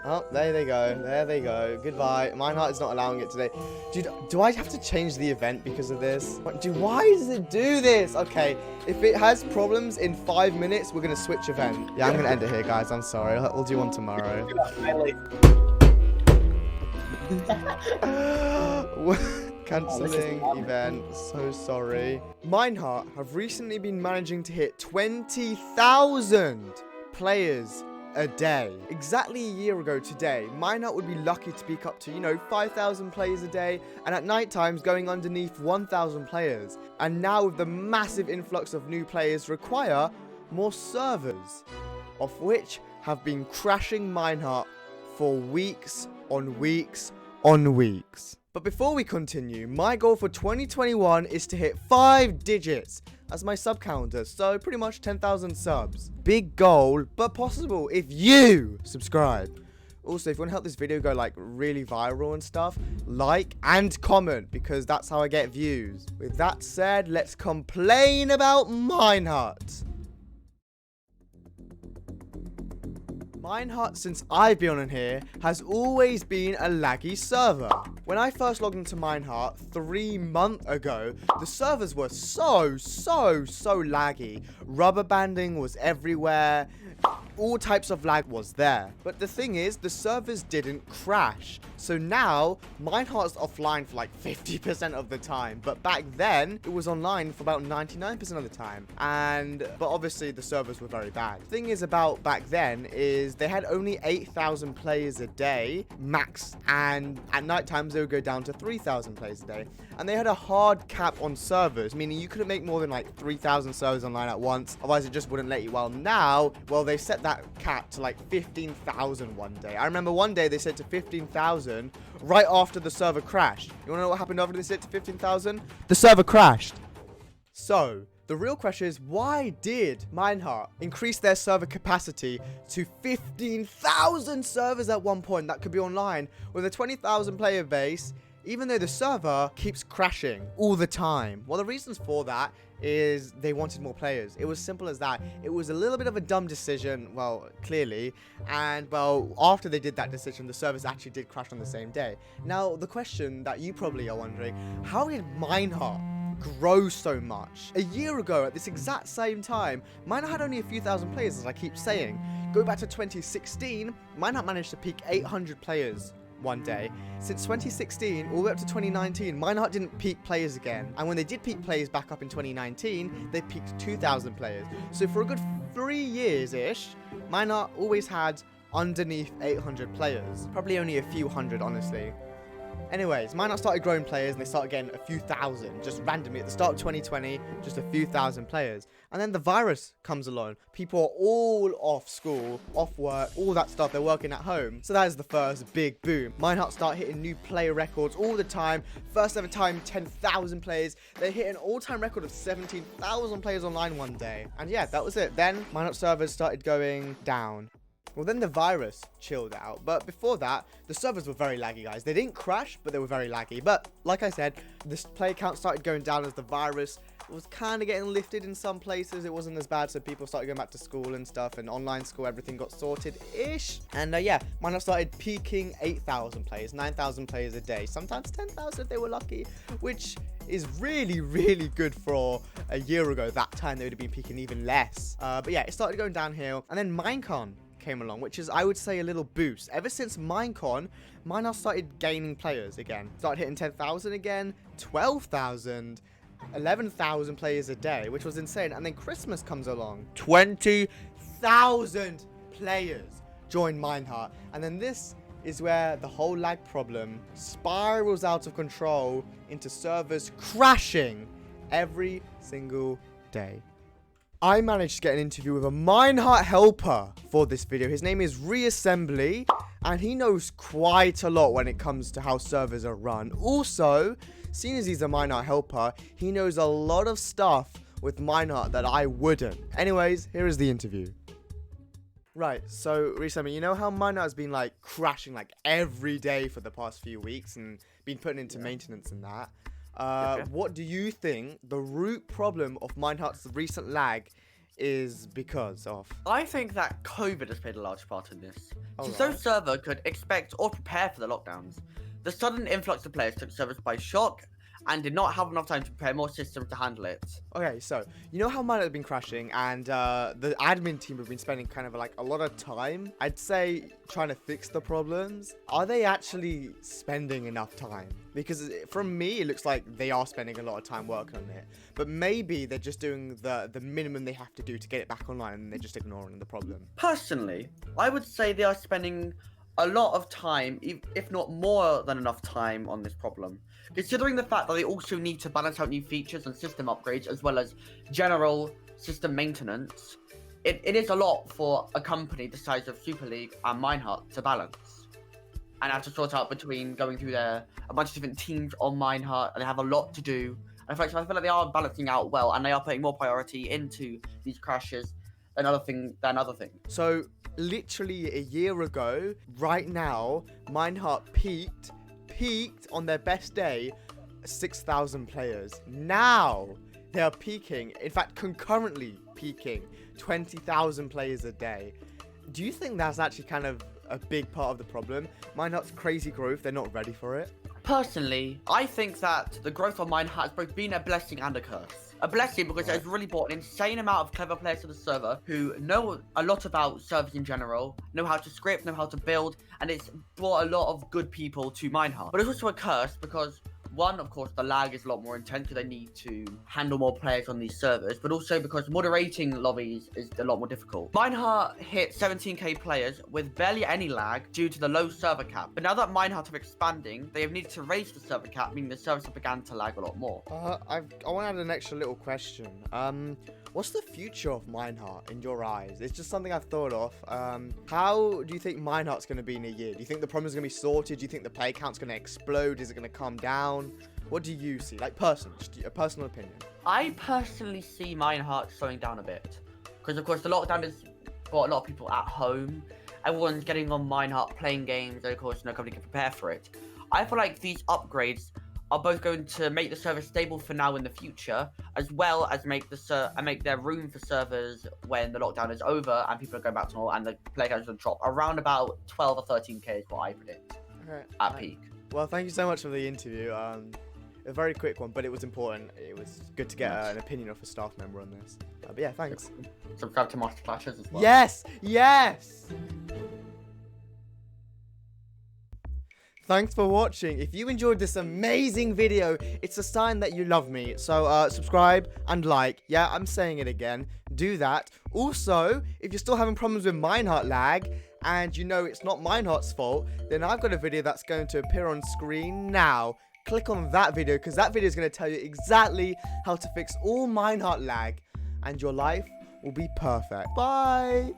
Oh, there they go. There they go. Goodbye. Minehut is not allowing it today. Dude, do I have to change the event because of this? Dude, why does it do this? Okay, if it has problems in 5 minutes, we're going to switch event. Yeah, I'm going to end it here, guys. I'm sorry. We'll do one tomorrow. Cancelling event. So sorry. Minehut have recently been managing to hit 20,000 players a day. Exactly a year ago today, Minehut would be lucky to peak up to, 5,000 players a day, and at night times going underneath 1,000 players. And now with the massive influx of new players require more servers, of which have been crashing Minehut for weeks on weeks on weeks. But before we continue, my goal for 2021 is to hit 5 digits as my sub counter, so pretty much 10,000 subs. Big goal, but possible if you subscribe. Also, if you want to help this video go like really viral and stuff, like and comment, because that's how I get views. With that said, let's complain about Minehut. Minehut, since I've been on here, has always been a laggy server. When I first logged into Minehut 3 months ago, the servers were so laggy. Rubber banding was everywhere. All types of lag was there. But the thing is, the servers didn't crash. So now, Minehut's offline for like 50% of the time. But back then, it was online for about 99% of the time. But obviously, the servers were very bad. The thing is about back then is they had only 8,000 players a day, max. And at night times, they would go down to 3,000 players a day. And they had a hard cap on servers, meaning you couldn't make more than like 3,000 servers online at once. Otherwise, it just wouldn't let you. Well, now, they set that cap to like 15,000 one day. I remember one day they set to 15,000 right after the server crashed. You want to know what happened after they set to 15,000? The server crashed. So, the real question is, why did Minehut increase their server capacity to 15,000 servers at one point that could be online with a 20,000 player base, even though the server keeps crashing all the time? Well, the reasons for that is they wanted more players. It was simple as that. It was a little bit of a dumb decision, well, clearly. And, well, after they did that decision, the servers actually did crash on the same day. Now, the question that you probably are wondering, how did Minehut grow so much? A year ago, at this exact same time, Minehut had only a few thousand players, as I keep saying. Go back to 2016, Minehut managed to peak 800 players one day. Since 2016 all the way up to 2019, Minehut didn't peak players again, and when they did peak players back up in 2019, they peaked 2,000 players. So for a good 3 years ish, Minehut always had underneath 800 players, probably only a few hundred, honestly. Anyways, Minehut started growing players and they started getting a few thousand, just randomly at the start of 2020, just a few thousand players. And then the virus comes along. People are all off school, off work, all that stuff. They're working at home. So that is the first big boom. Minehut start hitting new player records all the time. First ever time, 10,000 players. They hit an all-time record of 17,000 players online one day. And yeah, that was it. Then Minehut servers started going down. Well, then the virus chilled out, but before that, the servers were very laggy, guys. They didn't crash, but they were very laggy. But like I said, this player count started going down as the virus was kind of getting lifted in some places. It wasn't as bad, so people started going back to school and stuff, and online school, everything got sorted-ish. And yeah, Minehut started peaking 8,000 players, 9,000 players a day, sometimes 10,000 if they were lucky, which is really good for a year ago. That time, they would have been peaking even less. But yeah, it started going downhill, and then Minecon came along, which is, I would say, a little boost. Ever since Minecon, Minehut started gaining players again. Started hitting 10,000 again, 12,000, 11,000 players a day, which was insane. And then Christmas comes along. 20,000 players joined Minehut. And then this is where the whole lag problem spirals out of control into servers crashing every single day. I managed to get an interview with a Minehut helper for this video. His name is Reassembly, and he knows quite a lot when it comes to how servers are run. Also, seeing as he's a Minehut helper, he knows a lot of stuff with Minehut that I wouldn't. Anyways, here is the interview. Right, so Reassembly, you know how Minehut has been like crashing like every day for the past few weeks and been put into maintenance and that? What do you think the root problem of Minehut's recent lag is because of? I think that COVID has played a large part in this. Since Alright. no server could expect or prepare for the lockdowns, the sudden influx of players took servers by shock and did not have enough time to prepare more systems to handle it. Okay, so you know how mine have been crashing, and the admin team have been spending kind of like a lot of time, I'd say, trying to fix the problems. Are they actually spending enough time? Because from me, it looks like they are spending a lot of time working on it. But maybe they're just doing the minimum they have to do to get it back online, and they're just ignoring the problem. Personally, I would say they are spending a lot of time, if not more than enough time, on this problem. Considering the fact that they also need to balance out new features and system upgrades, as well as general system maintenance, it is a lot for a company the size of Super League and Minehut to balance. And have to sort out between going through a bunch of different teams on Minehut, and they have a lot to do. And I feel like they are balancing out well, and they are putting more priority into these crashes than other things. So, literally a year ago, right now, Minehut peaked on their best day, 6,000 players. Now, they are peaking, in fact, concurrently peaking, 20,000 players a day. Do you think that's actually kind of a big part of the problem? Minehut's crazy growth, they're not ready for it. Personally, I think that the growth of Minehut has both been a blessing and a curse. A blessing because it has really brought an insane amount of clever players to the server who know a lot about servers in general, know how to script, know how to build, and it's brought a lot of good people to Minehut. But it's also a curse because, one, of course, the lag is a lot more intense because they need to handle more players on these servers, but also because moderating lobbies is a lot more difficult. Minehut hit 17k players with barely any lag due to the low server cap. But now that Minehut are expanding, they have needed to raise the server cap, meaning the servers have begun to lag a lot more. I want to add an extra little question. What's the future of Minehut in your eyes? It's just something I've thought of. How do you think Minehut's going to be in a year? Do you think the problem's going to be sorted? Do you think the play count's going to explode? Is it going to come down? What do you see? Like, personally, just a personal opinion. I personally see Minehut slowing down a bit. Because, of course, the lockdown has got a lot of people at home. Everyone's getting on Minehut, playing games, and, of course, no company can prepare for it. I feel like these upgrades are both going to make the server stable for now in the future, as well as make their room for servers when the lockdown is over and people are going back to normal and the player count will drop around about 12 or 13k is what I predict at peak. Well, thank you so much for the interview. A very quick one, but it was important. It was good to get an opinion of a staff member on this. But yeah, thanks. Subscribe to Master Clashes as well. Yes! Yes! Thanks for watching. If you enjoyed this amazing video, it's a sign that you love me. So subscribe and like. Yeah, I'm saying it again. Do that. Also, if you're still having problems with Minehut lag, and you know it's not Minehut's fault, then I've got a video that's going to appear on screen now. Click on that video, because that video is going to tell you exactly how to fix all Minehut lag, and your life will be perfect. Bye!